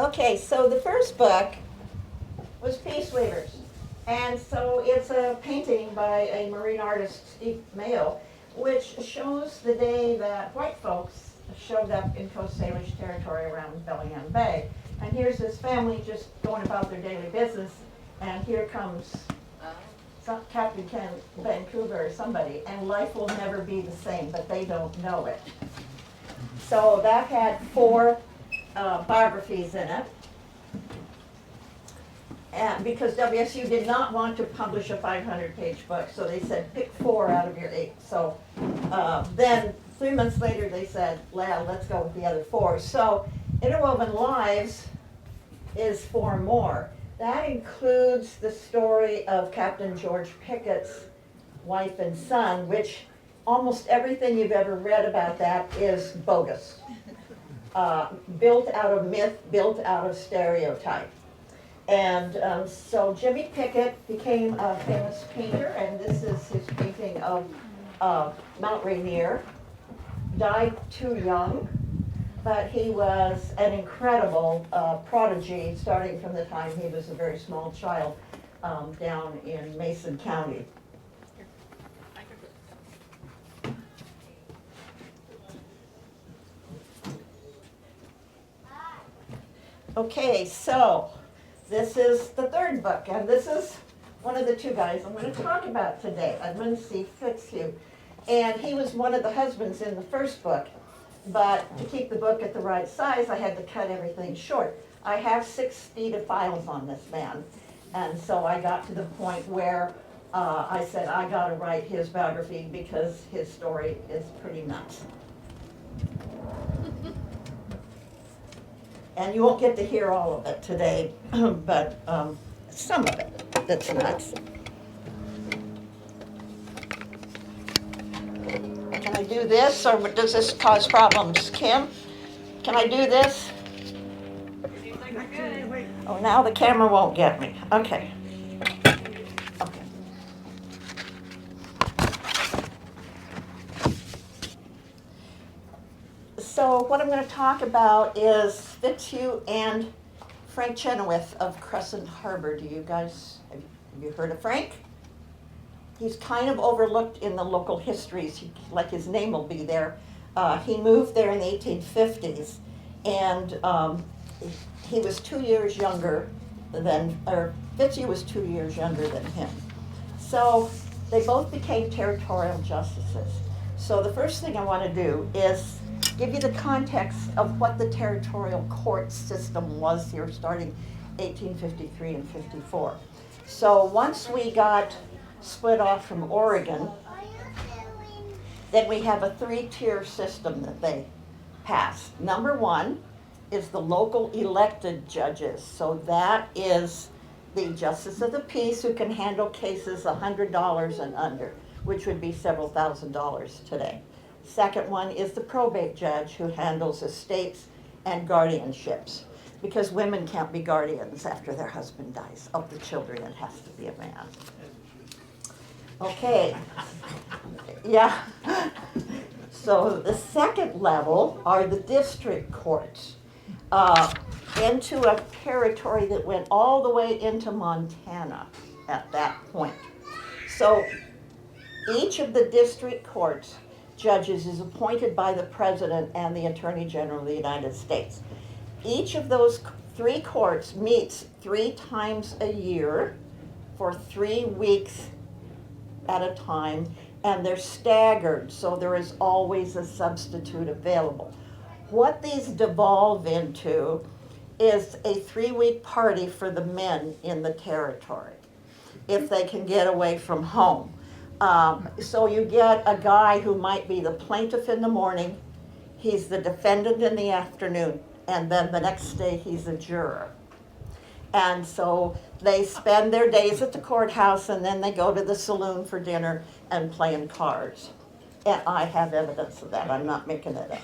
Okay, so the first book was Peace Weavers. And so it's a painting by a marine artist, Steve Mayo, which shows the day that white folks showed up in Coast Salish territory around Bellingham Bay. And here's this family just going about their daily business, and here comes Captain Vancouver or somebody, and life will never be the same, but they don't know it. So that had 4 biographies in it. And because WSU did not want to publish a 500-page book, so they said pick 4 out of your 8. So then 3 months later they said, well, let's go with the other 4. So Interwoven Lives is 4 more. That includes the story of Captain George Pickett's wife and son, which almost everything you've ever read about that is bogus. Built out of myth, built out of stereotype. And so Jimmy Pickett became a famous painter, and this is his painting of Mount Rainier. Died too young, but he was an incredible prodigy starting from the time he was a very small child down in Mason County. Okay, so this is the 3rd book, and this is one of the 2 guys I'm going to talk about today, Edmund C. Fitzhugh. And he was one of the husbands in the 1st book, but to keep the book at the right size, I had to cut everything short. I have 6 feet of files on this man, and so I got to the point where I said I got to write his biography because his story is pretty nuts. And you won't get to hear all of it today, but some of it that's nuts. Can I do this, or does this cause problems? Kim, can I do this? Oh, now the camera won't get me. Okay. Okay. So what I'm going to talk about is Fitzhugh and Frank Chenoweth of Crescent Harbor. Do you guys, have you heard of Frank? He's kind of overlooked in the local histories, like his name will be there. He moved there in the 1850s, and he was 2 years younger than, or Fitzhugh was 2 years younger than him. So they both became territorial justices. So the first thing I want to do is give you the context of what the territorial court system was here starting 1853 and 54. So once we got split off from Oregon, then we have a 3-tier system that they passed. Number 1 is the local elected judges. So that is the justice of the peace who can handle cases $100 and under, which would be several $1,000s today. Second one is the probate judge who handles estates and guardianships, because women can't be guardians after their husband dies of the children. It has to be a man. Okay, yeah. So the second level are the district courts into a territory that went all the way into Montana at that point. So each of the district courts judges is appointed by the President and the Attorney General of the United States. Each of those 3 courts meets 3 times a year for 3 weeks at a time, and they're staggered, so there is always a substitute available. What these devolve into is a 3-week party for the men in the territory, if they can get away from home. So you get a guy who might be the plaintiff in the morning, he's the defendant in the afternoon, and then the next day he's a juror. And so they spend their days at the courthouse, and then they go to the saloon for dinner and playing cards. And I have evidence of that, I'm not making it up.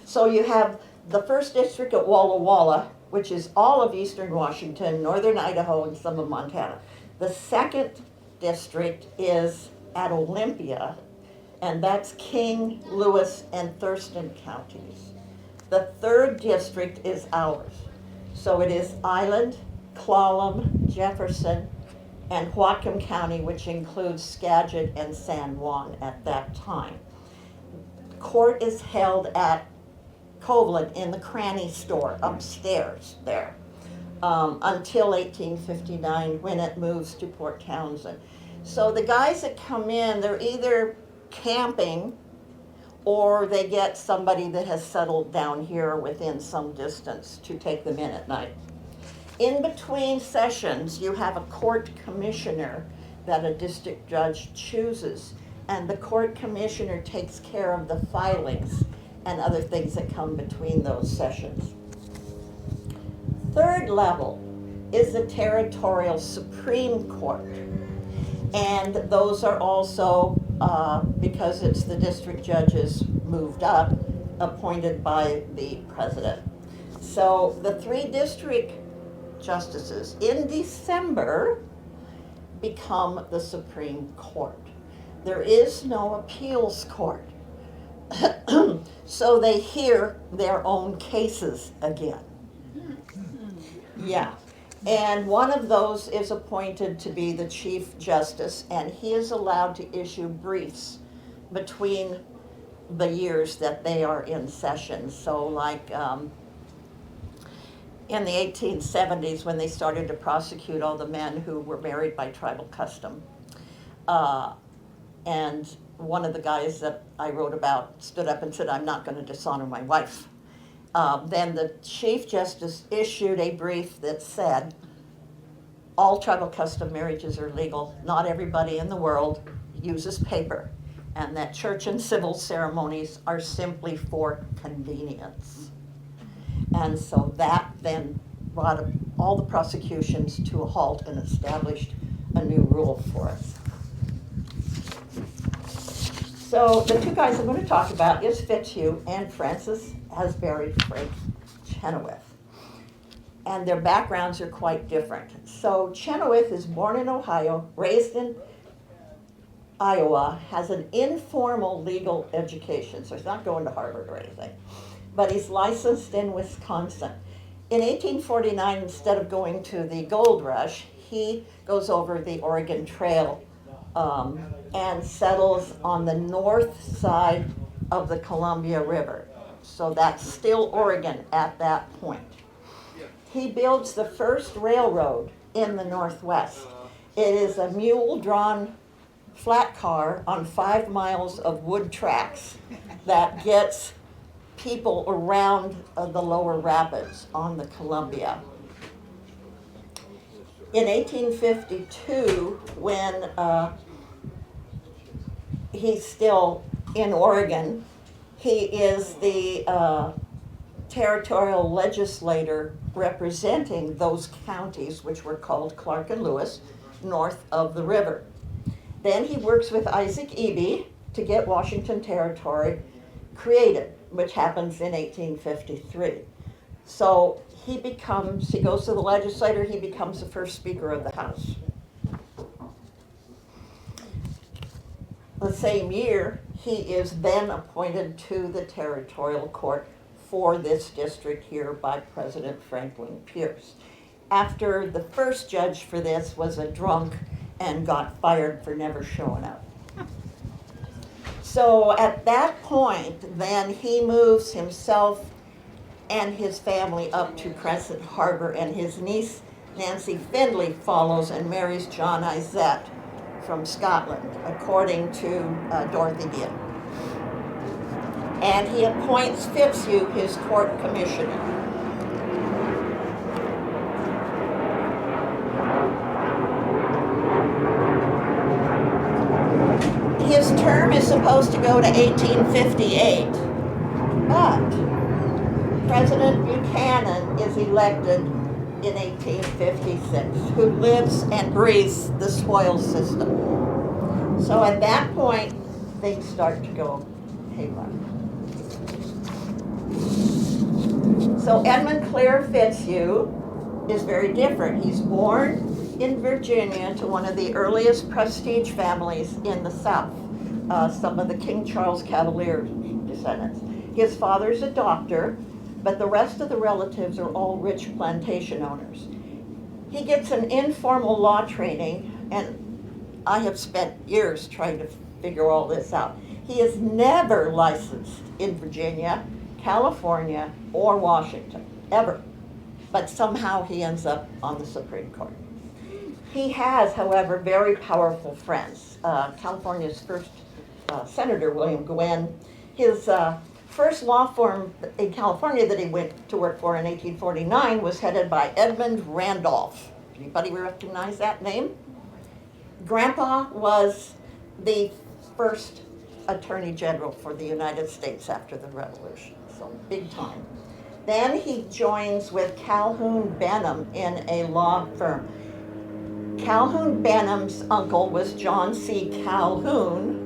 So you have the 1st district at Walla Walla, which is all of eastern Washington, northern Idaho, and some of Montana. The 2nd district is at Olympia, and that's King, Lewis, and Thurston counties. The third district is ours. So it is Island, Clallam, Jefferson, and Whatcom County, which includes Skagit and San Juan at that time. Court is held at Coveland in the Cranny store upstairs there until 1859 when it moves to Port Townsend. So the guys that come in, they're either camping or they get somebody that has settled down here within some distance to take them in at night. In between sessions, you have a court commissioner that a district judge chooses, and the court commissioner takes care of the filings and other things that come between those sessions. Third level is the territorial Supreme Court, and those are also, because it's the district judges moved up, appointed by the president. So the three district justices in December become the Supreme Court. There is no appeals court. So they hear their own cases again. Yeah. And one of those is appointed to be the Chief Justice, and he is allowed to issue briefs between the years that they are in session. So like in the 1870s, when they started to prosecute all the men who were married by tribal custom, and one of the guys that I wrote about stood up and said, "I'm not going to dishonor my wife." Then the Chief Justice issued a brief that said, all tribal custom marriages are legal. Not everybody in the world uses paper, and that church and civil ceremonies are simply for convenience. And so that then brought all the prosecutions to a halt and established a new rule for us. So the two guys I'm going to talk about is Fitzhugh and Francis Asbury Frank Chenoweth. And their backgrounds are quite different. So Chenoweth is born in Ohio, raised in Iowa, has an informal legal education, so he's not going to Harvard or anything, but he's licensed in Wisconsin. In 1849, instead of going to the gold rush, he goes over the Oregon Trail and settles on the north side of the Columbia River. So that's still Oregon at that point. He builds the first railroad in the Northwest. It is a mule-drawn flat car on 5 miles of wood tracks that gets people around the lower rapids on the Columbia. In 1852, when he's still in Oregon, he is the territorial legislator representing those counties which were called Clark and Lewis, north of the river. Then he works with Isaac Eby to get Washington Territory created, which happens in 1853. So he goes to the legislature, he becomes the first Speaker of the House. The same year, he is then appointed to the territorial court for this district here by President Franklin Pierce. After the first judge for this was a drunk and got fired for never showing up. So at that point, then he moves himself and his family up to Crescent Harbor, and his niece Nancy Findlay follows and marries John Isett from Scotland, according to Dorothy Gibb. And he appoints Fitzhugh his court commissioner. His term is supposed to go to 1858, but President Buchanan is elected in 1856, who lives and breathes the spoils system. So at that point, things start to go haywire. So Edmund Clare Fitzhugh is very different. He's born in Virginia to one of the earliest prestige families in the South, some of the King Charles Cavalier descendants. His father's a doctor, but the rest of the relatives are all rich plantation owners. He gets an informal law training, and I have spent years trying to figure all this out. He is never licensed in Virginia, California, or Washington, ever. But somehow he ends up on the Supreme Court. He has, however, very powerful friends. California's first Senator, William Gwynn, his first law firm in California that he went to work for in 1849 was headed by Edmund Randolph. Anybody recognize that name? Grandpa was the first Attorney General for the United States after the Revolution, so big time. Then he joins with Calhoun Benham in a law firm. Calhoun Benham's uncle was John C. Calhoun,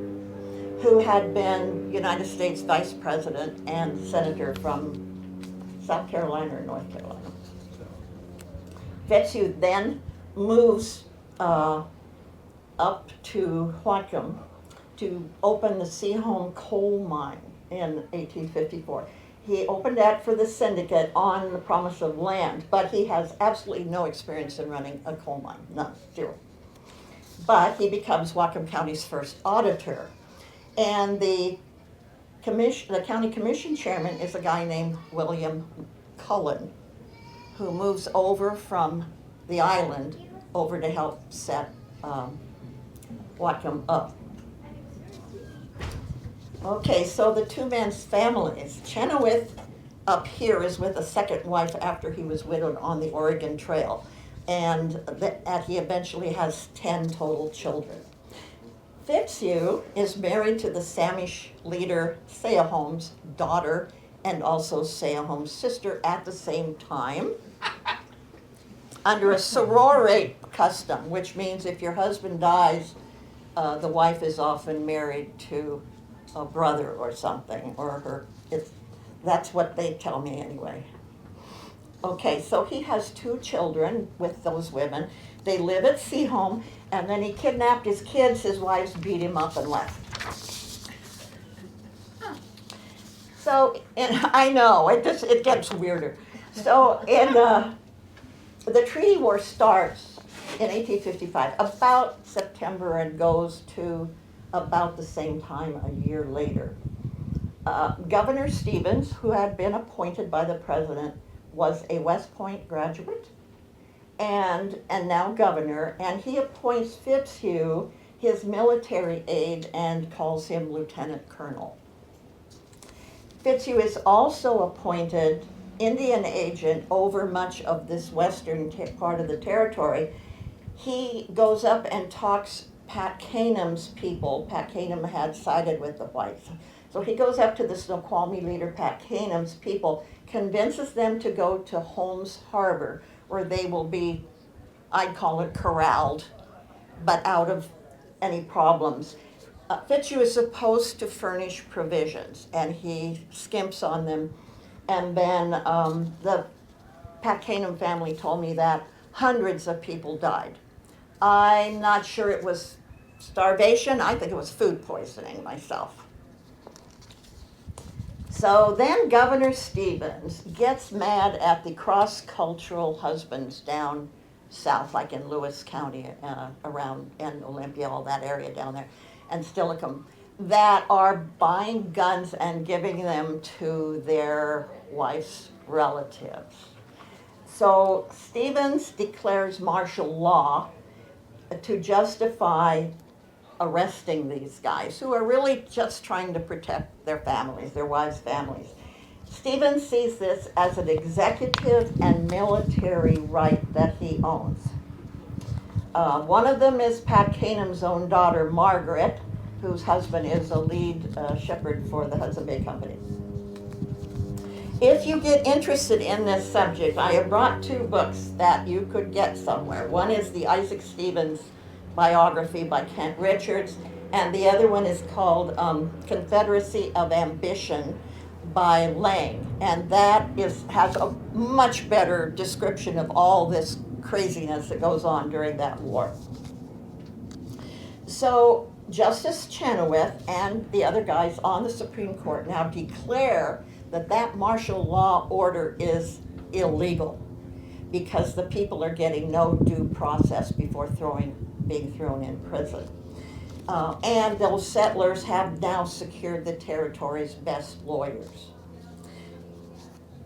who had been United States Vice President and Senator from South Carolina or North Carolina. Fitzhugh then moves up to Whatcom to open the Seaholm coal mine in 1854. He opened that for the syndicate on the promise of land, but he has absolutely no experience in running a coal mine, none, zero. But he becomes Whatcom County's first auditor. And the county commission chairman is a guy named William Cullen, who moves over from the island over to help set Whatcom up. Okay, so the two men's families. Chenoweth up here is with a second wife after he was widowed on the Oregon Trail, and he eventually has 10 total children. Fitzhugh is married to the Samish leader Seaholm's daughter and also Seaholm's sister at the same time, under a sororate custom, which means if your husband dies, the wife is often married to a brother or something, or that's what they tell me anyway. Okay, so he has 2 children with those women. They live at Seaholm, and then he kidnapped his kids. His wives beat him up and left. So, and I know, it gets weirder. So, the treaty war starts in 1855, about September, and goes to about the same time a year later. Governor Stevens, who had been appointed by the president, was a West Point graduate and now governor, and he appoints Fitzhugh his military aide and calls him lieutenant colonel. Fitzhugh is also appointed Indian agent over much of this western part of the territory. He goes up and talks Pat Canham's people. Pat Canham had sided with the whites. So he goes up to the Snoqualmie leader, Pat Canham's people, convinces them to go to Holmes Harbor, where they will be, I'd call it corralled, but out of any problems. Fitzhugh is supposed to furnish provisions, and he skimps on them. And then the Pat Canham family told me that hundreds of people died. I'm not sure it was starvation. I think it was food poisoning myself. So then Governor Stevens gets mad at the cross-cultural husbands down south, like in Lewis County, around, and Olympia, all that area down there, and Steilacoom, that are buying guns and giving them to their wife's relatives. So Stevens declares martial law to justify arresting these guys, who are really just trying to protect their families, their wives' families. Stevens sees this as an executive and military right that he owns. One of them is Pat Canham's own daughter, Margaret, whose husband is a lead shepherd for the Hudson Bay Company. If you get interested in this subject, I have brought 2 books that you could get somewhere. One is the Isaac Stevens biography by Kent Richards, and the other one is called Confederacy of Ambition by Lang, and that has a much better description of all this craziness that goes on during that war. So Justice Chenoweth and the other guys on the Supreme Court now declare that martial law order is illegal because the people are getting no due process before being thrown in prison. And those settlers have now secured the territory's best lawyers.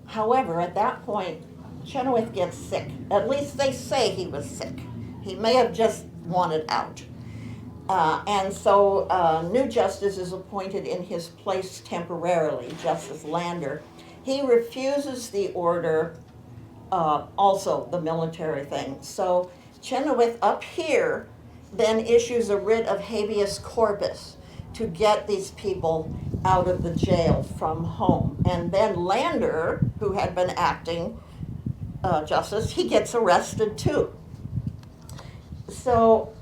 However, at that point, Chenoweth gets sick. At least they say he was sick. He may have just wanted out. And so new justice is appointed in his place temporarily, Justice Lander. He refuses the order, also the military thing. So Chenoweth up here then issues a writ of habeas corpus to get these people out of the jail from home. And then Lander, who had been acting justice, he gets arrested too. So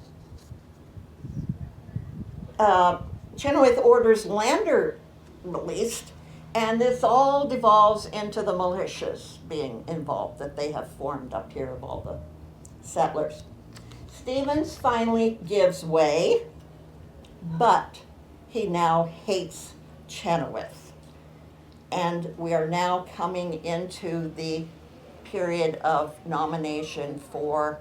Chenoweth orders Lander released, and this all devolves into the militias being involved that they have formed up here of all the settlers. Stevens finally gives way, but he now hates Chenoweth. And we are now coming into the period of nomination for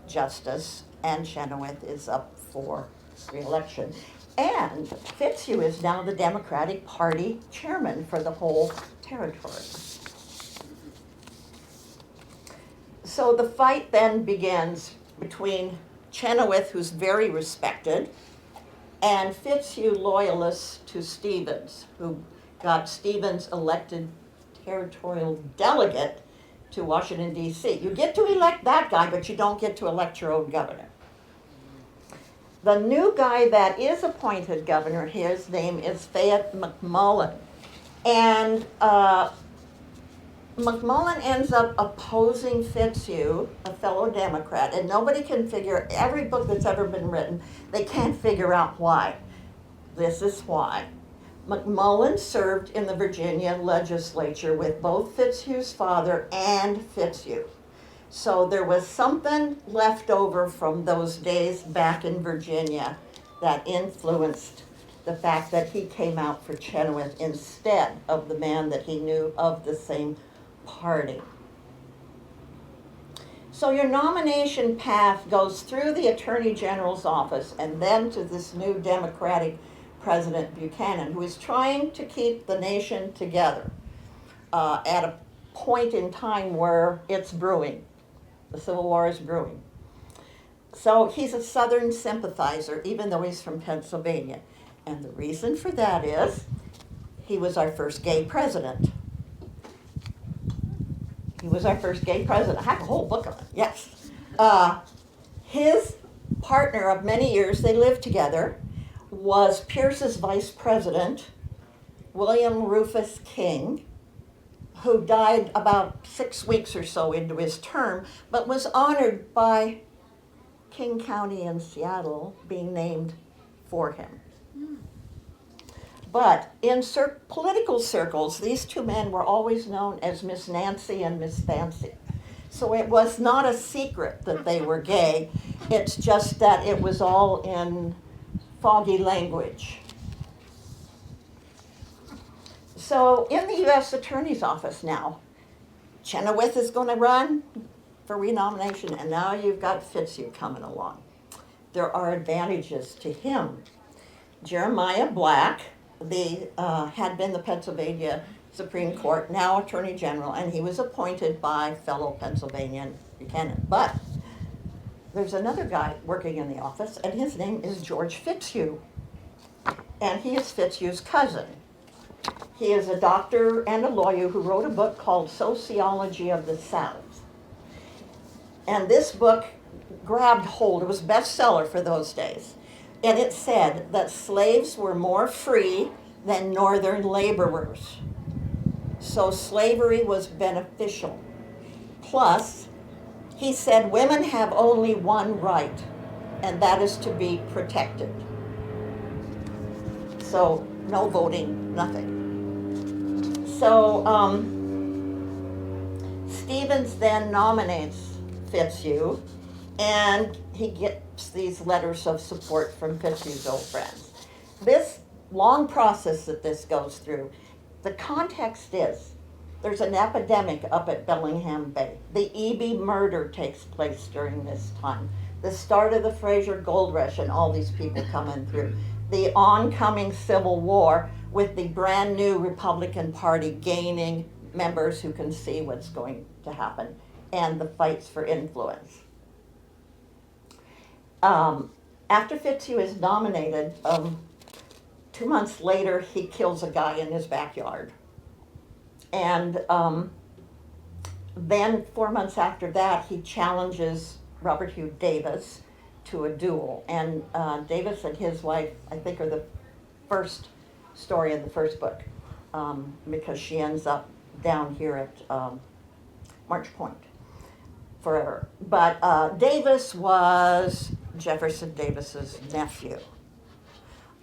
justice, and Chenoweth is up for re-election. And Fitzhugh is now the Democratic Party chairman for the whole territory. So the fight then begins between Chenoweth, who's very respected, and Fitzhugh loyalists to Stevens, who got Stevens elected territorial delegate to Washington, D.C. You get to elect that guy, but you don't get to elect your own governor. The new guy that is appointed governor, his name is Fayette McMullen. And McMullen ends up opposing Fitzhugh, a fellow Democrat, and nobody can figure, every book that's ever been written, they can't figure out why. This is why. McMullen served in the Virginia legislature with both Fitzhugh's father and Fitzhugh. So there was something left over from those days back in Virginia that influenced the fact that he came out for Chenoweth instead of the man that he knew of the same party. So your nomination path goes through the Attorney General's office and then to this new Democratic President Buchanan, who is trying to keep the nation together at a point in time where it's brewing. The Civil War is brewing. So he's a Southern sympathizer, even though he's from Pennsylvania. And the reason for that is he was our first gay president. He was our first gay president. I have a whole book on it, yes. His partner of many years, they lived together, was Pierce's vice president, William Rufus King, who died about 6 weeks or so into his term, but was honored by King County in Seattle being named for him. But in political circles, these two men were always known as Miss Nancy and Miss Fancy. So it was not a secret that they were gay. It's just that it was all in foggy language. So in the U.S. Attorney's Office now, Chenoweth is going to run for renomination, and now you've got Fitzhugh coming along. There are advantages to him. Jeremiah Black, had been the Pennsylvania Supreme Court, now Attorney General, and he was appointed by fellow Pennsylvanian Buchanan. But there's another guy working in the office, and his name is George Fitzhugh, and he is Fitzhugh's cousin. He is a doctor and a lawyer who wrote a book called Sociology of the South. And this book grabbed hold, it was a bestseller for those days. And it said that slaves were more free than northern laborers. So slavery was beneficial. Plus, he said women have only one right, and that is to be protected. So no voting, nothing. So Stevens then nominates Fitzhugh, and he gets these letters of support from Fitzhugh's old friends. This long process that this goes through, The context is there's an epidemic up at Bellingham Bay. The Eby murder takes place during this time. The start of the Fraser Gold Rush and all these people coming through. The oncoming Civil War with the brand new Republican Party gaining members who can see what's going to happen, and the fights for influence. After Fitzhugh is nominated, 2 months later he kills a guy in his backyard. And then 4 months after that he challenges Robert Hugh Davis to a duel. And Davis and his wife, I think, are the first story in the first book, because she ends up down here at March Point forever. But Davis was Jefferson Davis's nephew,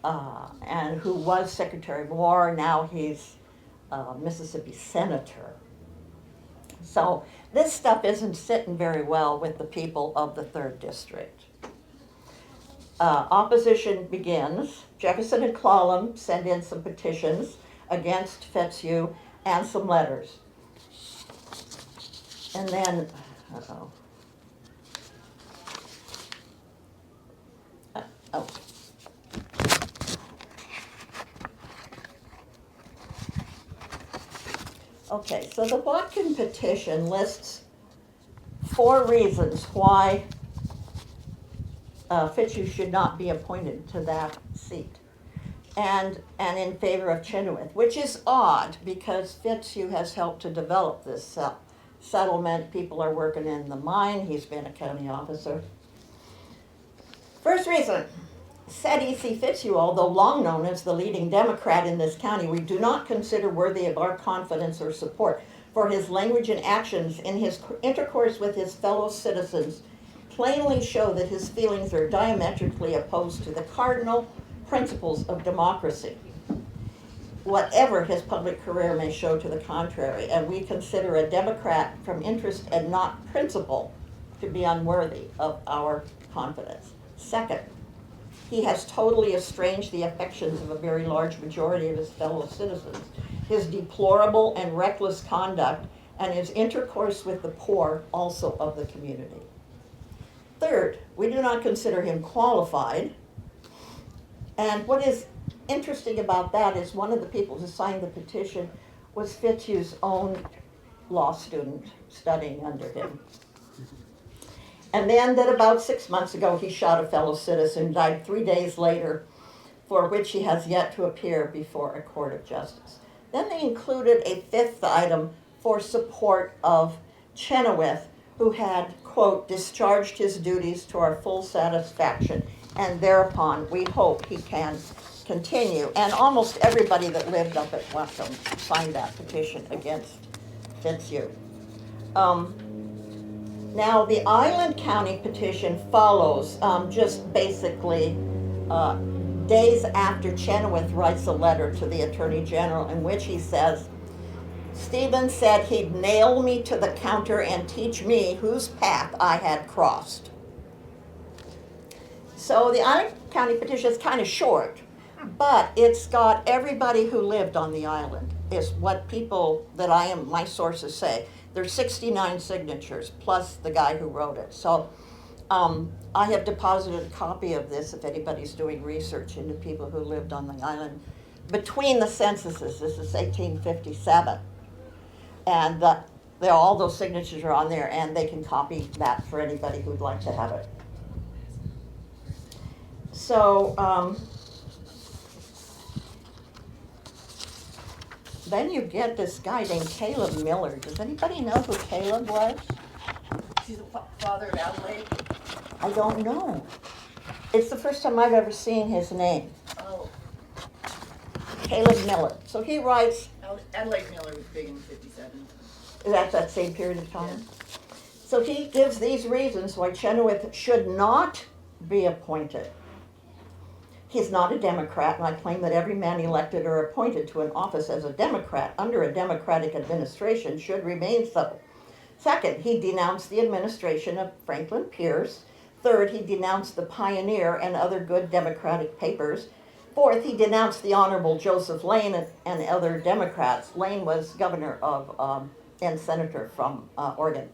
and who was Secretary of War. Now he's Mississippi Senator. So this stuff isn't sitting very well with the people of the 3rd District. Opposition begins. Jefferson and Clallam send in some petitions against Fitzhugh and some letters. And then, oh. Okay, so the Watkin petition lists 4 reasons why Fitzhugh should not be appointed to that seat, and in favor of Chenoweth, which is odd because Fitzhugh has helped to develop this settlement. People are working in the mine. He's been a county officer. First reason, said E.C. Fitzhugh, although long known as the leading Democrat in this county, we do not consider worthy of our confidence or support, for his language and actions in his intercourse with his fellow citizens plainly show that his feelings are diametrically opposed to the cardinal principles of democracy, whatever his public career may show to the contrary, and we consider a Democrat from interest and not principle to be unworthy of our confidence. Second, he has totally estranged the affections of a very large majority of his fellow citizens. His deplorable and reckless conduct and his intercourse with the poor also of the community. Third, we do not consider him qualified. And what is interesting about that is one of the people who signed the petition was Fitzhugh's own law student studying under him. And then that about 6 months ago he shot a fellow citizen, died 3 days later, for which he has yet to appear before a court of justice. Then they included a 5th item for support of Chenoweth, who had, quote, discharged his duties to our full satisfaction, and thereupon we hope he can continue. And almost everybody that lived up at Wellman signed that petition against Fitzhugh. Now, the Island County petition follows just basically days after Chenoweth writes a letter to the Attorney General in which he says, Stephen said he'd nail me to the counter and teach me whose path I had crossed. So the Island County petition is kind of short, but it's got everybody who lived on the island, is what people that my sources say. There's 69 signatures, plus the guy who wrote it. So I have deposited a copy of this if anybody's doing research into people who lived on the island between the censuses. This is 1857. And all those signatures are on there, and they can copy that for anybody who'd like to have it. So then you get this guy named Caleb Miller. Does anybody know who Caleb was? He's the father of Adelaide. I don't know. It's the first time I've ever seen his name. Oh. Caleb Miller. So he writes. Adelaide Miller was big in 57. That's that same period of time. Yeah. So he gives these reasons why Chenoweth should not be appointed. He's not a Democrat, and I claim that every man elected or appointed to an office as a Democrat under a Democratic administration should remain so. Second, he denounced the administration of Franklin Pierce. Third, he denounced the Pioneer and other good Democratic papers. Fourth, he denounced the Honorable Joseph Lane and other Democrats. Lane was governor of and senator from Oregon.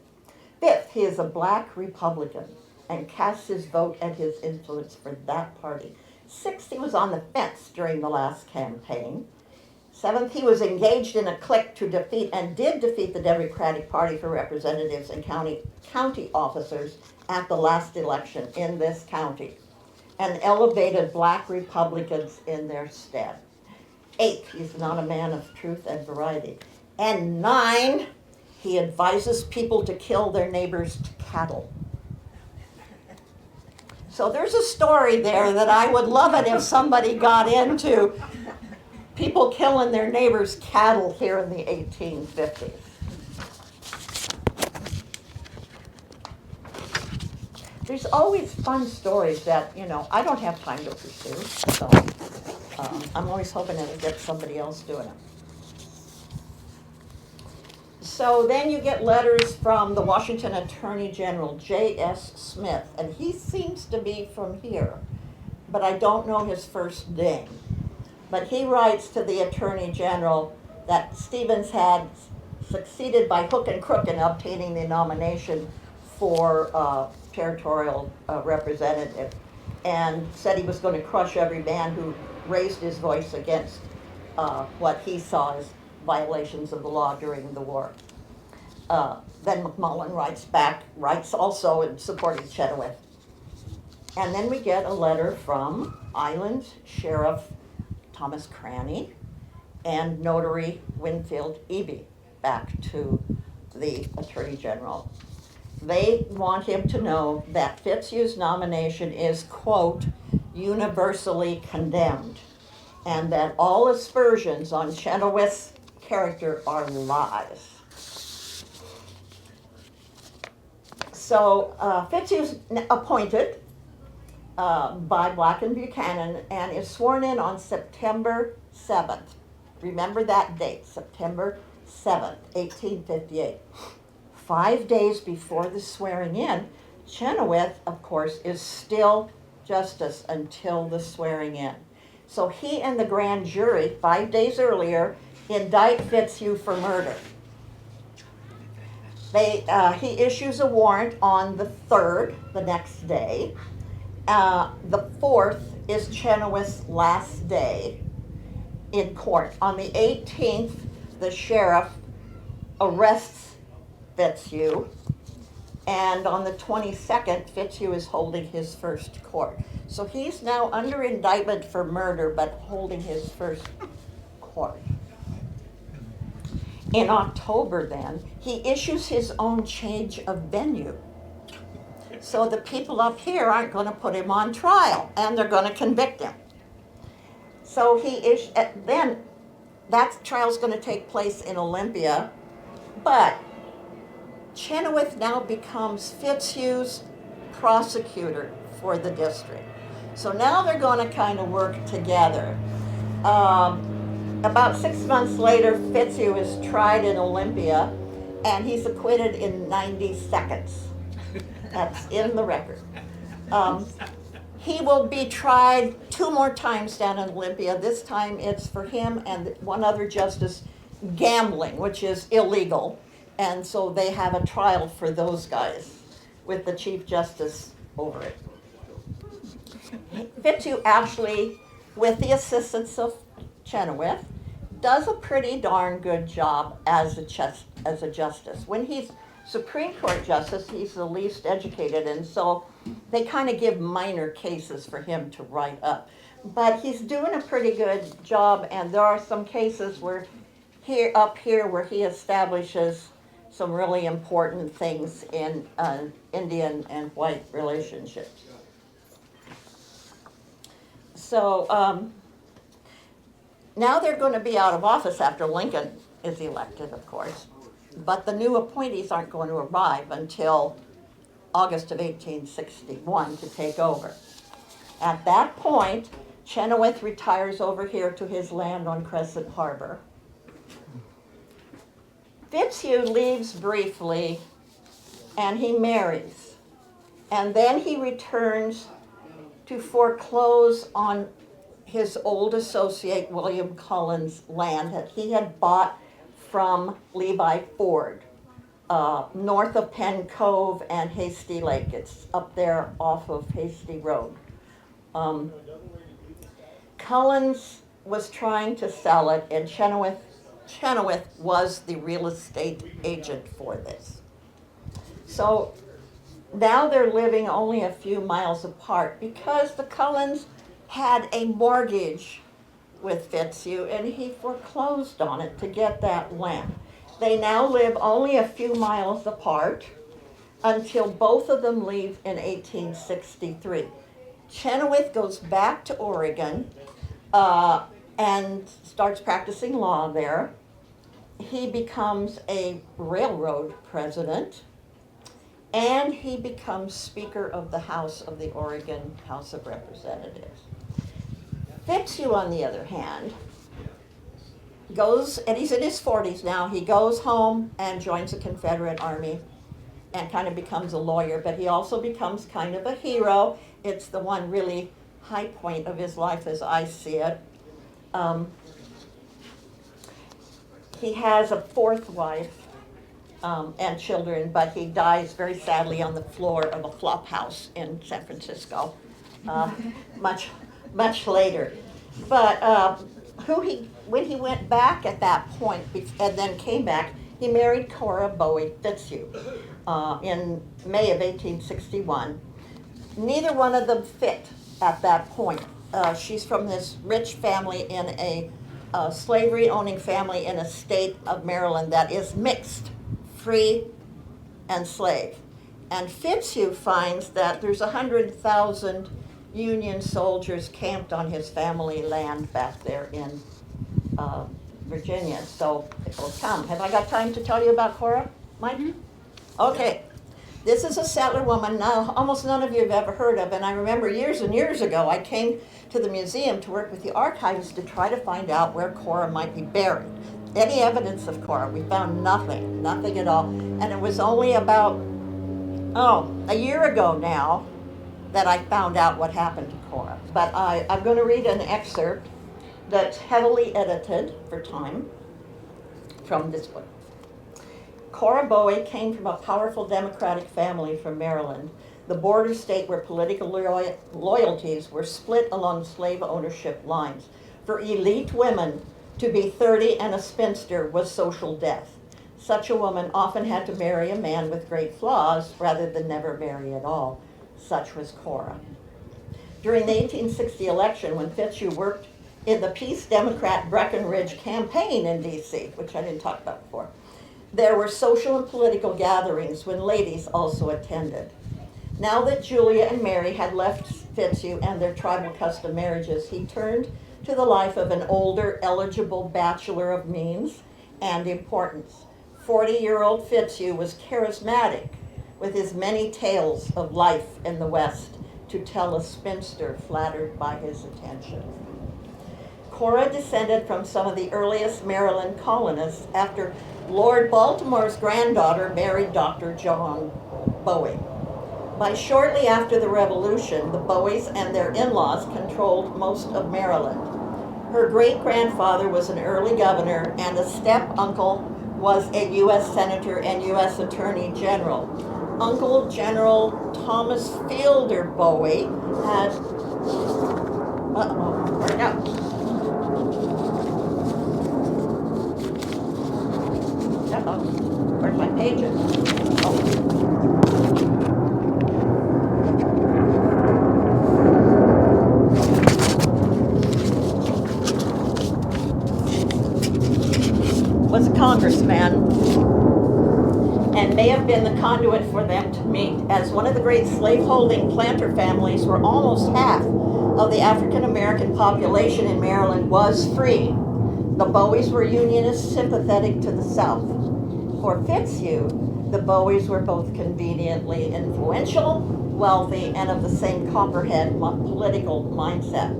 Fifth, he is a black Republican and casts his vote and his influence for that party. Sixth, he was on the fence during the last campaign. Seventh, he was engaged in a clique to defeat and did defeat the Democratic Party for representatives and county officers at the last election in this county and elevated black Republicans in their stead. Eighth, he's not a man of truth and variety. And nine, he advises people to kill their neighbors' cattle. So there's a story there that I would love it if somebody got into people killing their neighbors' cattle here in the 1850s. There's always fun stories that, I don't have time to pursue, so I'm always hoping it'll get somebody else doing it. So then you get letters from the Washington Attorney General, J.S. Smith, and he seems to be from here, but I don't know his first name. But he writes to the Attorney General that Stevens had succeeded by hook and crook in obtaining the nomination for territorial representative, and said he was going to crush every man who raised his voice against what he saw as violations of the law during the war. Then McMullen writes also in support of Chenoweth. And then we get a letter from Island Sheriff Thomas Cranny and Notary Winfield Eby back to the Attorney General. They want him to know that Fitzhugh's nomination is, quote, universally condemned, and that all aspersions on Chenoweth's character are lies. So Fitzhugh's appointed by Black and Buchanan and is sworn in on September 7th. Remember that date, September 7th, 1858. 5 days before the swearing in, Chenoweth, of course, is still justice until the swearing in. So he and the grand jury, 5 days earlier, indict Fitzhugh for murder. He issues a warrant on the 3rd, the next day. The 4th is Chenoweth's last day in court. On the 18th, the sheriff arrests Fitzhugh, and on the 22nd, Fitzhugh is holding his first court. So he's now under indictment for murder, but holding his first court. In October then, he issues his own change of venue. So the people up here aren't going to put him on trial, and they're going to convict him. So then that trial's going to take place in Olympia, but Chenoweth now becomes Fitzhugh's prosecutor for the district. So now they're going to kind of work together. About 6 months later, Fitzhugh is tried in Olympia, and he's acquitted in 90 seconds. That's in the record. He will be tried 2 more times down in Olympia. This time it's for him and one other justice gambling, which is illegal. And so they have a trial for those guys with the Chief Justice over it. Fitzhugh actually, with the assistance of Chenoweth, does a pretty darn good job as a justice. When he's Supreme Court justice, he's the least educated, and so they kind of give minor cases for him to write up. But he's doing a pretty good job, and there are some cases where up here where he establishes some really important things in Indian and white relationships. So now they're going to be out of office after Lincoln is elected, of course. But the new appointees aren't going to arrive until August of 1861 to take over. At that point, Chenoweth retires over here to his land on Crescent Harbor. Fitzhugh leaves briefly, and he marries. And then he returns to foreclose on his old associate, William Cullen's land that he had bought from Levi Ford, north of Penn Cove and Hasty Lake. It's up there off of Hasty Road. Cullen's was trying to sell it, and Chenoweth was the real estate agent for this. So now they're living only a few miles apart because the Cullens had a mortgage with Fitzhugh and he foreclosed on it to get that land. They now live only a few miles apart until both of them leave in 1863. Chenoweth goes back to Oregon and starts practicing law there. He becomes a railroad president, and he becomes Speaker of the House of the Oregon House of Representatives. Fitzhugh, on the other hand, goes, and he's in his 40s now, he goes home and joins the Confederate Army and kind of becomes a lawyer, but he also becomes kind of a hero. It's the one really high point of his life as I see it. He has a fourth wife and children, but he dies very sadly on the floor of a flop house in San Francisco much later. But when he went back at that point and then came back, he married Cora Bowie Fitzhugh in May of 1861. Neither one of them fit at that point. She's from this rich family in a slavery-owning family in a state of Maryland that is mixed, free and slave. And Fitzhugh finds that there's 100,000 Union soldiers camped on his family land back there in Virginia. So it will come. Have I got time to tell you about Cora, Mike? Okay. This is a settler woman now almost none of you have ever heard of, and I remember years and years ago I came to the museum to work with the archivists to try to find out where Cora might be buried. Any evidence of Cora, we found nothing at all. And it was only about, a year ago now that I found out what happened to Cora. But I'm going to read an excerpt that's heavily edited for time from this book. Cora Bowie came from a powerful Democratic family from Maryland, the border state where political loyalties were split along slave ownership lines. For elite women, to be 30 and a spinster was social death. Such a woman often had to marry a man with great flaws rather than never marry at all. Such was Cora. During the 1860 election, when Fitzhugh worked in the Peace Democrat Breckinridge campaign in D.C., which I didn't talk about before, there were social and political gatherings when ladies also attended. Now that Julia and Mary had left Fitzhugh and their tribal custom marriages, he turned to the life of an older, eligible bachelor of means and importance. 40-year-old Fitzhugh was charismatic with his many tales of life in the West to tell a spinster flattered by his attention. Cora descended from some of the earliest Maryland colonists after Lord Baltimore's granddaughter married Dr. John Bowie. By shortly after the Revolution, the Bowies and their in-laws controlled most of Maryland. Her great-grandfather was an early governor, and a step-uncle was a U.S. Senator and U.S. Attorney General. Uncle General Thomas Fielder Bowie had... where'd it go? Where's my pages? Was a congressman and may have been the conduit for them to meet. As one of the great slaveholding planter families where almost half of the African American population in Maryland was free, the Bowies were Unionists sympathetic to the South. For Fitzhugh, the Bowies were both conveniently influential, wealthy, and of the same copperhead political mindset.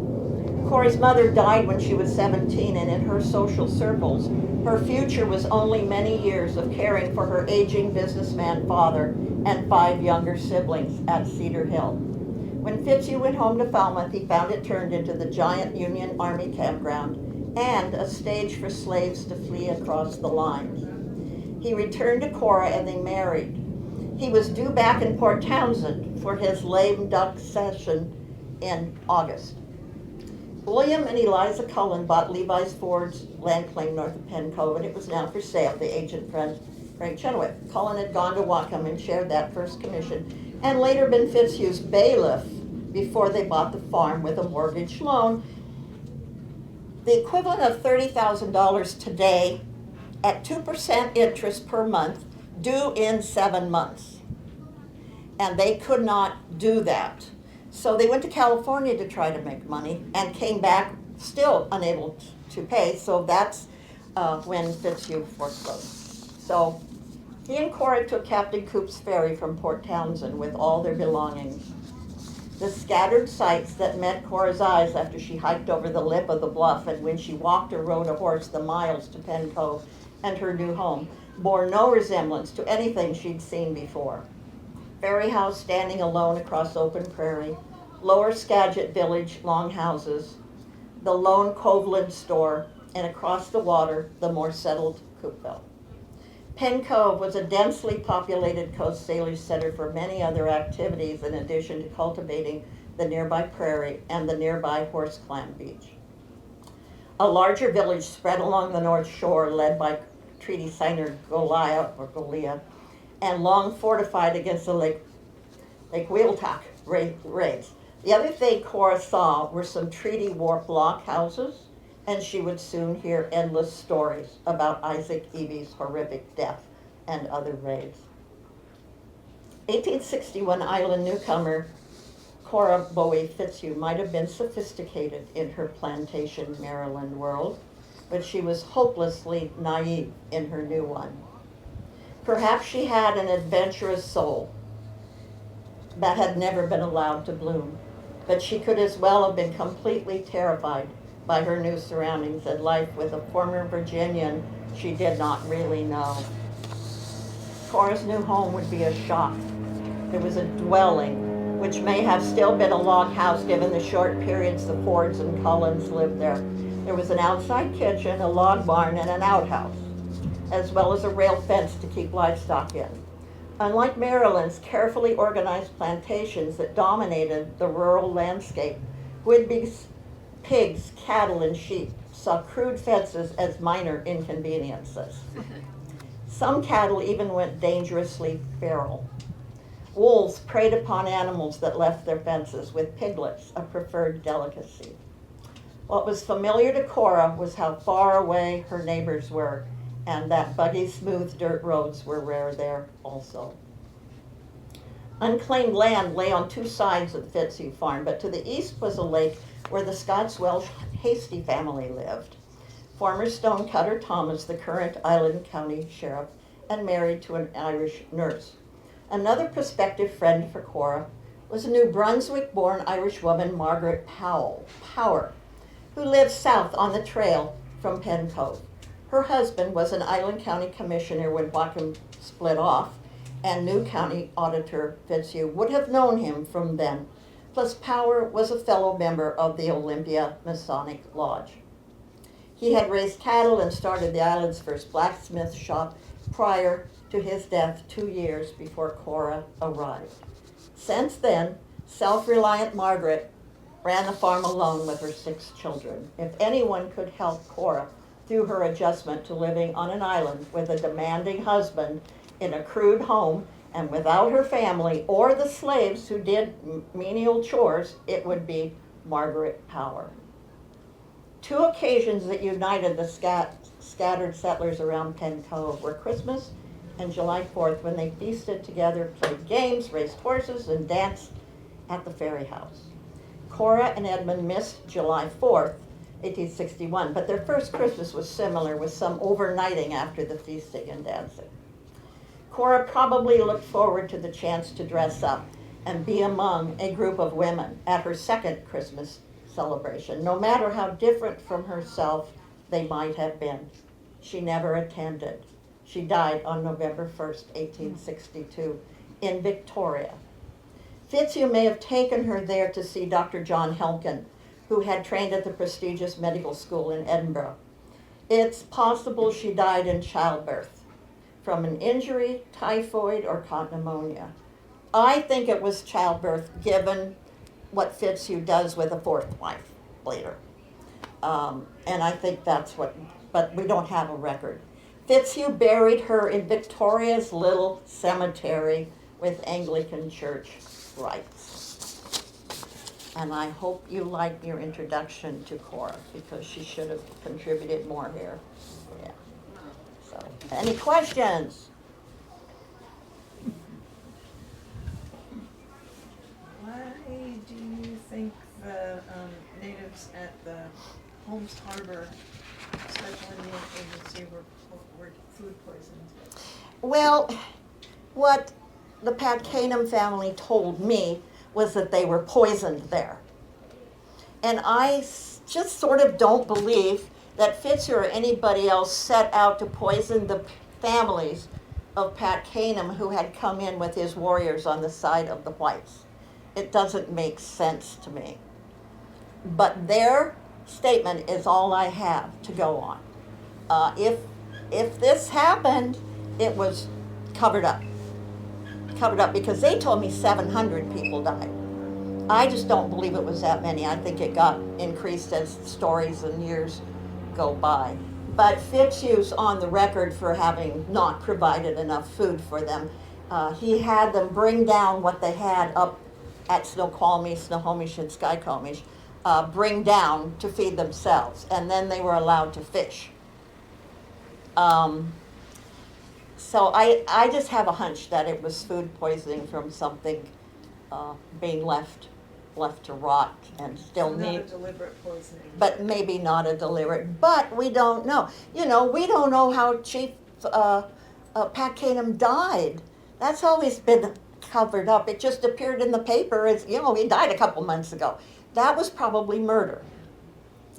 Cora's mother died when she was 17, and in her social circles, her future was only many years of caring for her aging businessman father and 5 younger siblings at Cedar Hill. When Fitzhugh went home to Falmouth, he found it turned into the giant Union Army campground and a stage for slaves to flee across the lines. He returned to Cora and they married. He was due back in Port Townsend for his lame duck session in August. William and Eliza Cullen bought Levi's Ford's land claim north of Penn Cove, and it was now for sale, the agent Frank Chenoweth. Cullen had gone to Whatcom and shared that first commission, and later been Fitzhugh's bailiff before they bought the farm with a mortgage loan. The equivalent of $30,000 today at 2% interest per month, due in 7 months. And they could not do that. So they went to California to try to make money and came back still unable to pay. So that's when Fitzhugh foreclosed. So he and Cora took Captain Coop's ferry from Port Townsend with all their belongings. The scattered sights that met Cora's eyes after she hiked over the lip of the bluff and when she walked or rode a horse the miles to Penn Cove and her new home bore no resemblance to anything she'd seen before. Ferry house standing alone across open prairie, Lower Skagit village, long houses, the lone Coveland store, and across the water, the more settled Coopville. Penn Cove was a densely populated coast sailors' center for many other activities in addition to cultivating the nearby prairie and the nearby Horse Clam Beach. A larger village spread along the north shore led by treaty signer Golia, and long fortified against the Lake Wheeltock raids. The other thing Cora saw were some treaty war block houses, and she would soon hear endless stories about Isaac Eby's horrific death and other raids. 1861 island newcomer Cora Bowie Fitzhugh might have been sophisticated in her plantation Maryland world, but she was hopelessly naive in her new one. Perhaps she had an adventurous soul that had never been allowed to bloom, but she could as well have been completely terrified by her new surroundings and life with a former Virginian she did not really know. Cora's new home would be a shock. It was a dwelling, which may have still been a log house given the short periods the Fords and Cullens lived there. There was an outside kitchen, a log barn, and an outhouse, as well as a rail fence to keep livestock in. Unlike Maryland's carefully organized plantations that dominated the rural landscape, Whitby's pigs, cattle, and sheep saw crude fences as minor inconveniences. Some cattle even went dangerously feral. Wolves preyed upon animals that left their fences, with piglets a preferred delicacy. What was familiar to Cora was how far away her neighbors were, and that buggy smooth dirt roads were rare there also. Unclaimed land lay on two sides of the Fitzhugh farm, but to the east was a lake where the Scots-Welsh Hasty family lived. Former stonecutter Thomas, the current Island County Sheriff, and married to an Irish nurse. Another prospective friend for Cora was a New Brunswick-born Irish woman, Margaret Power, who lived south on the trail from Penn Cove. Her husband was an Island County commissioner when Whatcom split off, and new county auditor Fitzhugh would have known him from then. Plus, Power was a fellow member of the Olympia Masonic Lodge. He had raised cattle and started the island's first blacksmith shop prior to his death 2 years before Cora arrived. Since then, self-reliant Margaret ran the farm alone with her 6 children. If anyone could help Cora through her adjustment to living on an island with a demanding husband in a crude home and without her family or the slaves who did menial chores, it would be Margaret Power. 2 occasions that united the scattered settlers around Penn Cove were Christmas and July 4th, when they feasted together, played games, raced horses, and danced at the ferry house. Cora and Edmund missed July 4th, 1861, but their first Christmas was similar, with some overnighting after the feasting and dancing. Cora probably looked forward to the chance to dress up and be among a group of women at her second Christmas celebration, no matter how different from herself they might have been. She never attended. She died on November 1st, 1862, in Victoria. Fitzhugh may have taken her there to see Dr. John Helkin, who had trained at the prestigious medical school in Edinburgh. It's possible she died in childbirth from an injury, typhoid, or cotton pneumonia. I think it was childbirth, given what Fitzhugh does with a fourth wife later. And I think that's what, but we don't have a record. Fitzhugh buried her in Victoria's little cemetery with Anglican church rites. And I hope you like your introduction to Cora, because she should have contributed more here. Yeah. So, any questions? Why do you think the natives at the Holmes Harbor Special Indian Agency were food poisoned? Well, what the Pat Canham family told me was that they were poisoned there. And I just sort of don't believe that Fitzhugh or anybody else set out to poison the families of Pat Canham, who had come in with his warriors on the side of the whites. It doesn't make sense to me. But their statement is all I have to go on. If this happened, it was covered up. Covered up because they told me 700 people died. I just don't believe it was that many. I think it got increased as stories and years go by. But Fitzhugh's on the record for having not provided enough food for them. He had them bring down what they had up at Snoqualmie, Snohomish, and Skycomish, bring down to feed themselves, and then they were allowed to fish. So I just have a hunch that it was food poisoning from something being left to rot and still Not a need, deliberate poisoning. but maybe not a deliberate, but we don't know. You know, we don't know how Chief Pat Canham died. That's always been covered up. It just appeared in the paper as, you know, he died a couple months ago. That was probably murder.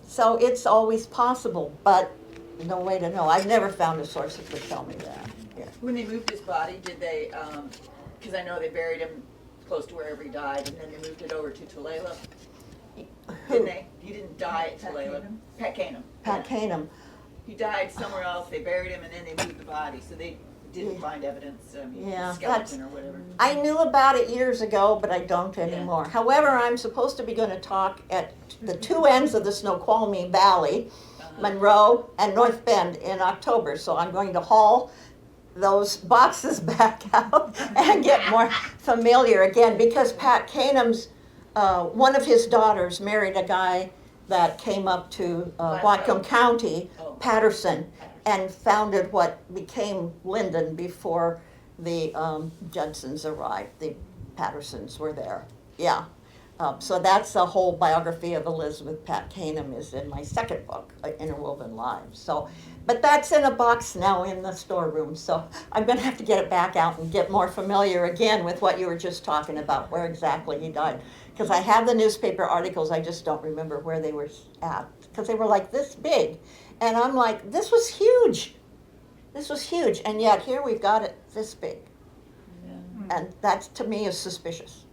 So it's always possible, but no way to know. I've never found a source that would tell me that. Yeah. When they moved his body, did they, because I know they buried him close to wherever he died, and then they moved it over to Tulalip? Didn't they? He didn't die at Tulalip. Pat Canham. Pat Canham. He died somewhere else, they buried him, and then they moved the body, so they didn't Yeah. find evidence, Yeah, skeleton or whatever. I knew about it years ago, but I don't anymore. However, I'm supposed to be going to talk at the two ends of the Snoqualmie Valley, Monroe and North Bend, in October. So I'm going to haul those boxes back out and get more familiar again, because Pat Canham's, one of his daughters married a guy that came up to Whatcom County, Patterson, and founded what became Linden before the Judsons arrived. The Pattersons were there. Yeah. So that's the whole biography of Elizabeth Pat Canham is in my second book, Interwoven Lives. So, but that's in a box now in the storeroom. So I'm going to have to get it back out and get more familiar again with what you were just talking about, where exactly he died. Because I have the newspaper articles, I just don't remember where they were at. Because they were like this big. And I'm like, this was huge. This was huge. And yet here we've got it this big. Yeah. And that to me is suspicious.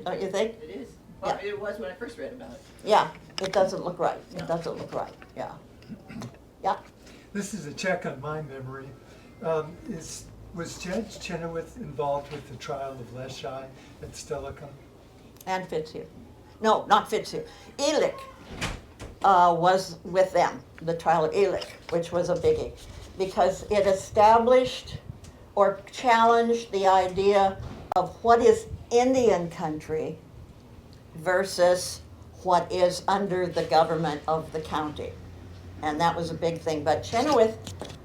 Don't you think? It is. Well, Yeah. it was when I first read about it. Yeah, it doesn't look right. No. It doesn't look right, yeah. Yeah, This is a check on my memory. Was Judge Chenoweth involved with the trial of Leschi at Stellicum? and Fitzhugh. No, not Fitzhugh. Elick was with them, the trial of Elick, which was a biggie, because it established or challenged the idea of what is Indian country versus what is under the government of the county. And that was a big thing. But Chenoweth,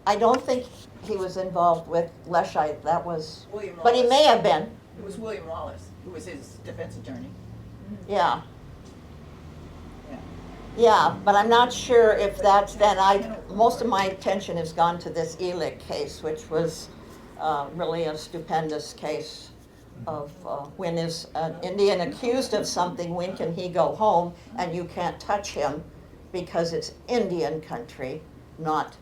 I don't think he was involved with Leschi. That was, William but he Wallace. may have been. It was William Wallace, who was his defense attorney. Yeah. Yeah. Yeah, but I'm not sure if that's then. Most of my attention has gone to this Elick case, which was really a stupendous case of when is an Indian accused of something, when can he go home and you can't touch him because it's Indian country, not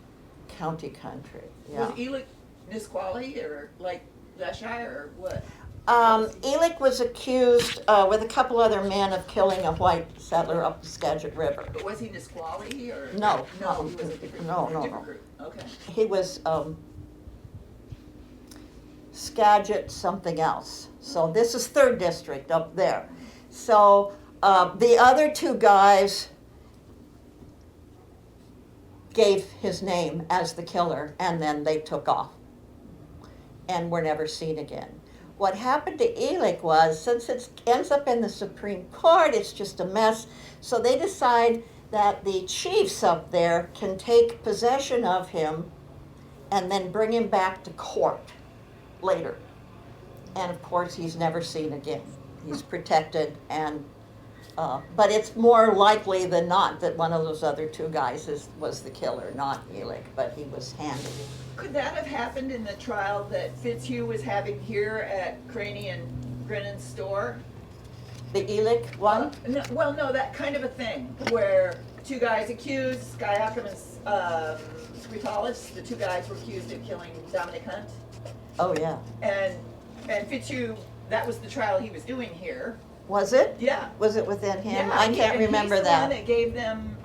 county country. Yeah. Was Elick Nisqually or like Leschi or what? Elick was accused with a couple other men of killing a white settler up the Skagit River. But was he Nisqually or? No, No, he was a different, no, no, different no. group, okay. He was Skagit something else. So this is 3rd District up there. So the other 2 guys gave his name as the killer, and then they took off and were never seen again. What happened to Elick was, since it ends up in the Supreme Court, it's just a mess, so they decide that the chiefs up there can take possession of him and then bring him back to court later. And of course, he's never seen again. He's protected, and but it's more likely than not that one of those other 2 guys was the killer, not Elick, but he was handy. Could that have happened in the trial that Fitzhugh was having here at Craney and Grennan's store? The Elick one? No, well, no, that kind of a thing, where 2 guys accused, Sky Ackerman and Scretalis, the 2 guys were accused of killing Dominic Hunt. Oh, yeah. And Fitzhugh, that was the trial he was doing here. Was it? Yeah. Was it within him? Yeah, I can't remember he's the that. one that gave them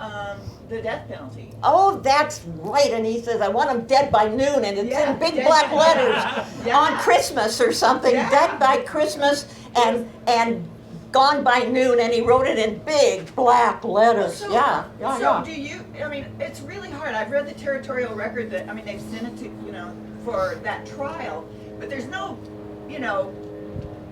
the death penalty. Oh, that's right, and he says, I want him dead by noon, and it's Yeah, in big dead black by- letters Yeah. on Christmas or something, Yeah. dead by Christmas, and gone by noon, and he wrote it in big black letters. So- Yeah. So do you, I mean, it's really hard. I've read the territorial record that, I mean, they've sent it to, for that trial, but there's no,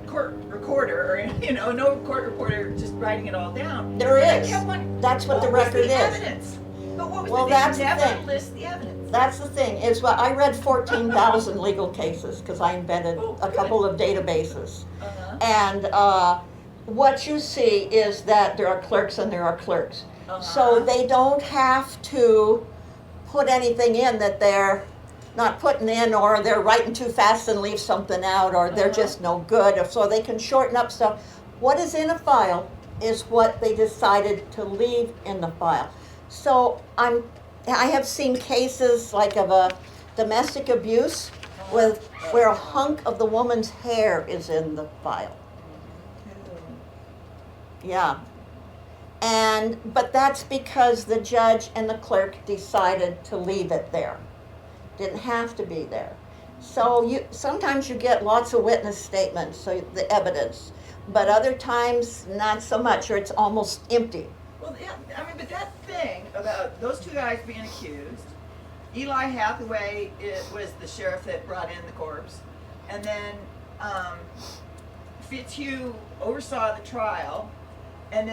court recorder or, no court reporter just writing it all down. There And I is. kept wondering, That's what the was record the is. evidence? But what was Well, the, that's they the never thing. list the evidence. That's the thing, is what, I read 14,000 legal cases, because I invented Oh, a good. couple of databases. Uh-huh. And what you see is that there are clerks and there are clerks. So Uh-huh. they don't have to put anything in that they're not putting in, or they're writing too fast and leave something out, or they're Uh-huh. just no good, so they can shorten up stuff. What is in a file is what they decided to leave in the file. So I have seen cases like of a domestic abuse with, where a hunk of the woman's hair is in the file. Yeah. But that's because the judge and the clerk decided to leave it there. Didn't have to be there. So sometimes you get lots of witness statements, so the evidence, but other times not so much, or it's almost empty. Well, yeah, I mean, but that thing about those 2 guys being accused, Eli Hathaway was the sheriff that brought in the corpse, and then Fitzhugh oversaw the trial, and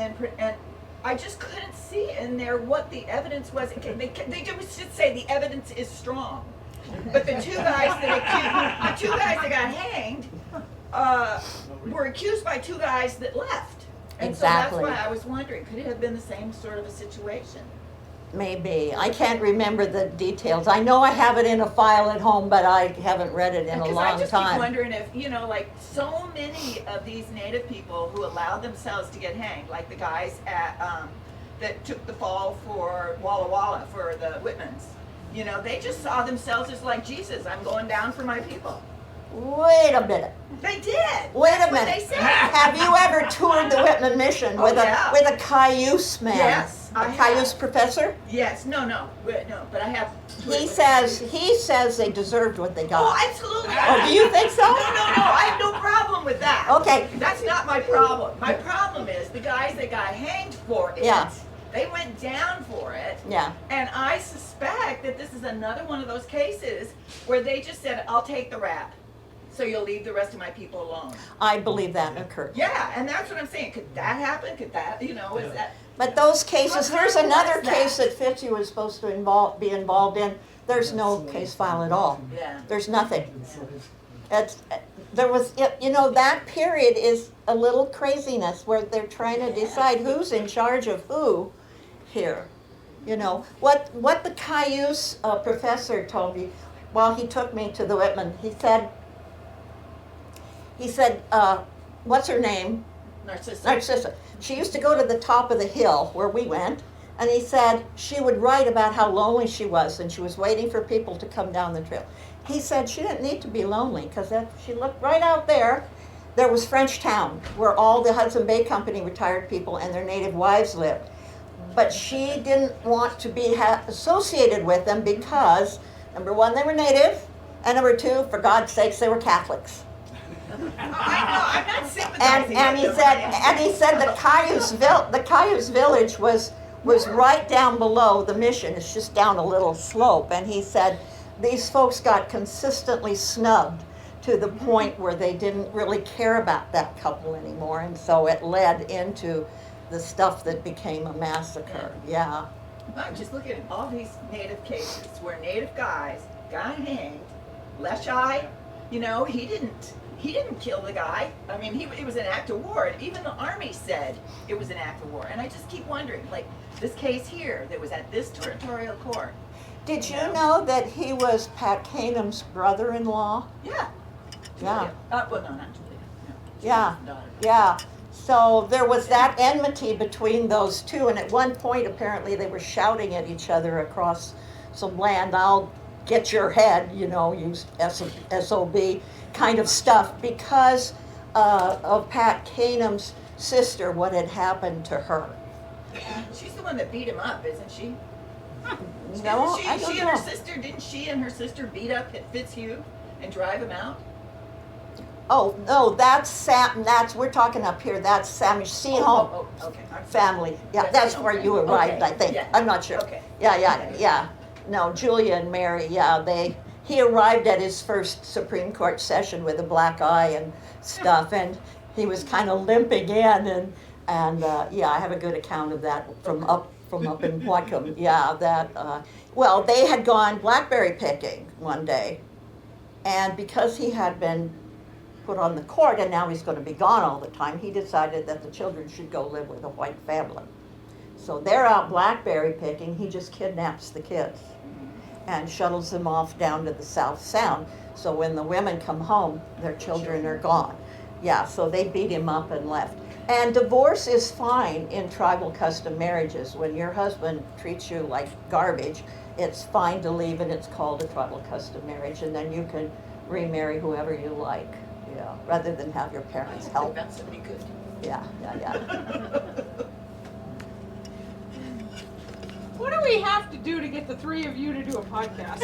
I just couldn't see in there what the evidence was. They just say the evidence is strong, but the 2 guys that accused, the 2 guys that got hanged, were accused by 2 guys that left. And Exactly. so that's why I was wondering, could it have been the same sort of a situation? Maybe. I can't remember the details. I know I have it in a file at home, but I haven't read it in a Because I long just keep time. wondering if, like so many of these Native people who allowed themselves to get hanged, like the guys at, that took the fall for Walla Walla, for the Whitmans, they just saw themselves as like Jesus, I'm going down for my people. Wait a minute. They did. Wait a That's what minute. they said. Have you ever toured the Whitman Mission Oh, with yeah. a Cayuse man? Yes, I A have. Cayuse professor? Yes, no, but I have. He says they deserved what they Oh, got. absolutely. Oh, do you think so? No, I have no problem with that. Okay. That's not my problem. My problem is the guys that got hanged for it. Yeah. They went down for it. Yeah. And I suspect that this is another one of those cases where they just said, I'll take the rap, so you'll leave the rest of my people alone. I believe that occurred. Yeah, and that's what I'm saying. Could that happen? Could that, is that? But those cases, How there's come another was that? case that Fitzhugh was supposed to be involved in. There's no case file at all. Yeah. There's nothing. That period is a little craziness where they're trying to decide who's in charge of who here. What the Cayuse professor told me while he took me to the Whitman, he said, what's her name? Narcissa. She used to go to the top of the hill where we went, and he said she would write about how lonely she was, and she was waiting for people to come down the trail. He said she didn't need to be lonely, because she looked right out there, there was Frenchtown, where all the Hudson Bay Company retired people and their native wives lived. But she didn't want to be associated with them because, number one, they were native, and number two, for God's sakes, they were Catholics. I know, I'm not sympathizing And with he said the Cayuse Village was right down below the mission. It's just down a little slope. And he said these folks got consistently snubbed to the point where they didn't really care about that couple anymore. And so it led into the stuff that became a massacre. Yeah. I'm just looking at all these native cases where native guys got hanged. Leshai, you know, he didn't kill the guy. I mean, it was an act of war. Even the army said it was an act of war. And I just keep wondering, like this case here that was at this territorial court. Did you know that he was Pat Canham's brother-in-law? Yeah. Yeah. Well, no, not Julia. No. Yeah. Julia's daughter. Yeah. So there was that enmity between those two, and at one point apparently they were shouting at each other across some land, "I'll get your head," you know, use SOB kind of stuff, because of Pat Canham's sister, what had happened to her. She's the one that beat him up, isn't she? No, Isn't I don't she and her know. sister, didn't she and her sister beat up Fitzhugh and drive him out? Oh, no, that's Sam, we're talking up here, that's Sammy Seahome Oh, okay. I'm sorry. family. Yeah, that's where you arrived, I think. Yeah. I'm not sure. Okay. Yeah. No, Julia and Mary, yeah, he arrived at his first Supreme Court session with a black eye and stuff, and he was kind of limping in, and yeah, I have a good account of that from up in Whatcom. Yeah, well, they had gone blackberry picking one day, and because he had been put on the court and now he's going to be gone all the time, he decided that the children should go live with a white family. So they're out blackberry picking, he just kidnaps the kids and shuttles them off down to the South Sound. So when the women come home, their children are gone. Yeah, so they beat him up and left. And divorce is fine in tribal custom marriages. When your husband treats you like garbage, it's fine to leave, and it's called a tribal custom marriage, and then you can remarry whoever you like, yeah, rather than have your parents help. That's somebody good. Yeah. What do we have to do to get the three of you to do a podcast?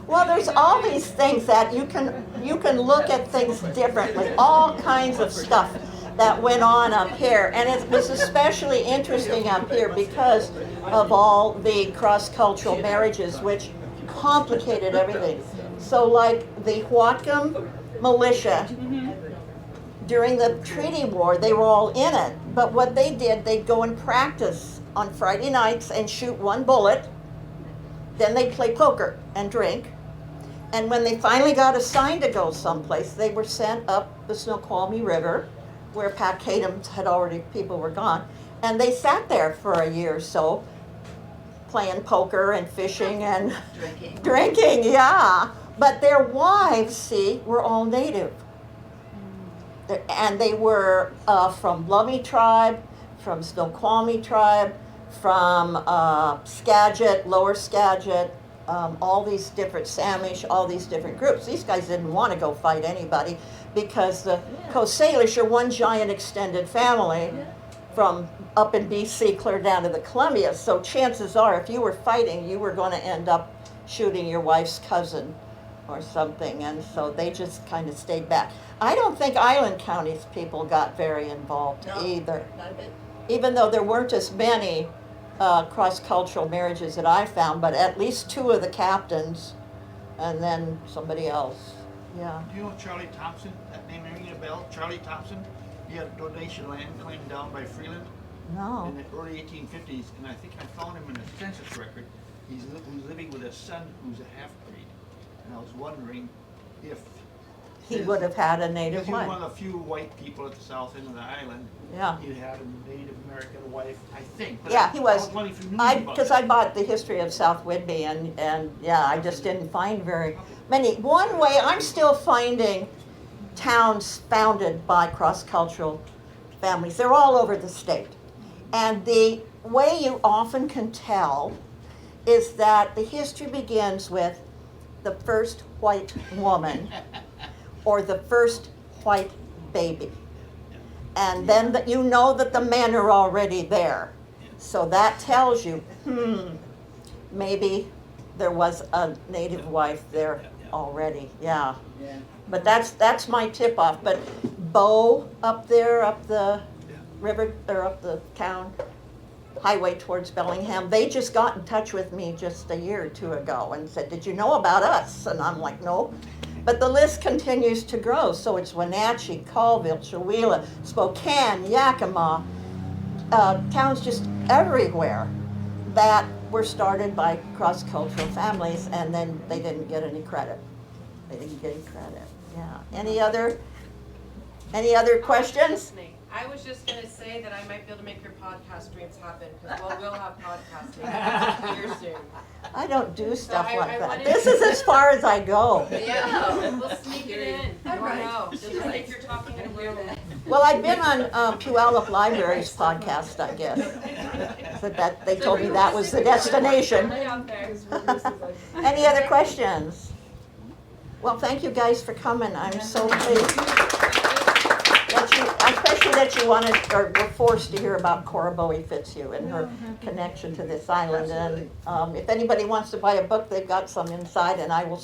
Well, there's all these things that you can look at things differently, all kinds of stuff that went on up here. And it was especially interesting up here because of all the cross-cultural marriages, which complicated everything. So like the Whatcom militia, during the treaty war, they were all in it. But what they did, they'd go and practice on Friday nights and shoot one bullet. Then they'd play poker and drink. And when they finally got assigned to go someplace, they were sent up the Snoqualmie River, where Pat Canham's people were gone. And they sat there for a year or so, playing poker and fishing and drinking, yeah. But their wives, see, were all native. And they were from Lummi tribe, from Snoqualmie tribe, from Skagit, Lower Skagit, all these different Samish, all these different groups. These guys didn't want to go fight anybody because the Coast Salish are one giant extended family from up in BC clear down to the Columbia. So chances are, if you were fighting, you were going to end up shooting your wife's cousin or something, and so they just kind of stayed back. I don't think Island County's people got very involved either. Not a bit. Even though there weren't as many cross-cultural marriages that I found, but at least two of the captains, and then somebody else. Yeah. Do you know Charlie Thompson? That name ringing a bell? Charlie Thompson? He had donation land claimed down by Freeland No. in the early 1850s, and I think I found him in a census record. He's living with a son who's a half-breed, and I was wondering if He would have had a native he was wife. one of the few white people at the south end of the island. Yeah. He had a Native American wife, I think. But Yeah, he was. I was wondering if you knew about Because that. I bought the history of South Whidbey, and yeah, I just didn't find very many. One way, I'm still finding towns founded by cross-cultural families. They're all over the state. And the way you often can tell is that the history begins with the first white woman or the first white baby. And then you know that the men are already there. So that tells you, maybe there was a native wife there already, yeah. Yeah. But that's my tip off. But Bo up there, up the river, or up the town highway towards Bellingham, they just got in touch with me just a year or two ago and said, did you know about us? And I'm like, no. But the list continues to grow. So it's Wenatchee, Colville, Chewelah, Spokane, Yakima, towns just everywhere that were started by cross-cultural families, and then they didn't get any credit. They didn't get any credit, yeah. Any other questions? I was just gonna say that I might be able to make your podcast dreams happen, because we'll have podcasting here soon. I don't do stuff I like that. wanted This to- is as far as I go. Yeah, we'll sneak it in. You All won't right. know. You'll just think you're talking in a room. Well, I've been on Puyallup Library's podcast, I guess. So that, they told me that was the destination. Right out there. Any other questions? Well, thank you guys for coming. I'm so pleased that you, especially that you wanted, or were forced to hear about Cora Bowie Fitzhugh and her connection to this island. And if anybody wants to buy a book, they've got some inside, and I will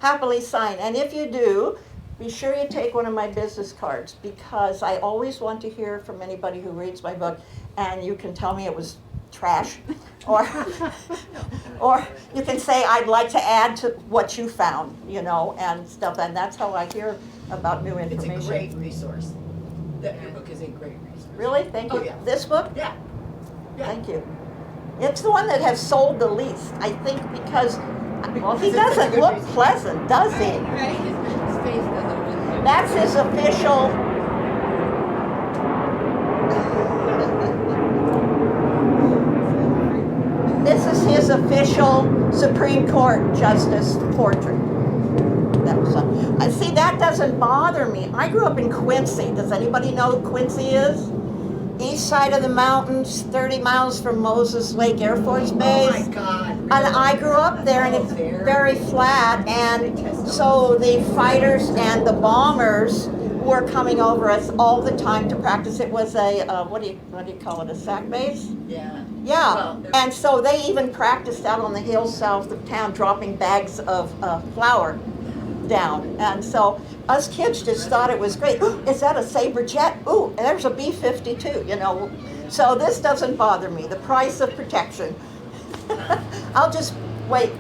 happily sign. And if you do, be sure you take one of my business cards, because I always want to hear from anybody who reads my book, and you can tell me it was trash, or you can say, I'd like to add to what you found, and stuff, and that's how I hear about new It's information. a great resource. Your book is a great resource. Really? Thank you. Oh, yeah. This book? Yeah. Yeah. Thank you. It's the one that has sold the least, I think, because, well, he Because it's such a doesn't good look resource. pleasant, does he? Right, his face doesn't look. That's his official. This is his official Supreme Court Justice portrait. That was see, that doesn't bother me. I grew up in Quincy. Does anybody know who Quincy is? East side of the mountains, 30 miles from Moses Lake Air Force Base. Oh my God. And I grew up there, and it's very flat, and so the fighters and the bombers were coming over us all the time to practice. It was a, what do you call it, a sack base? Yeah. Yeah, Well, and so they even practiced out on the hills south of town, dropping bags of flour down. And so us kids just thought it was great. Ooh, is that a Sabre jet? Ooh, there's a B-52, So this doesn't bother me, the price of protection. I'll just wait.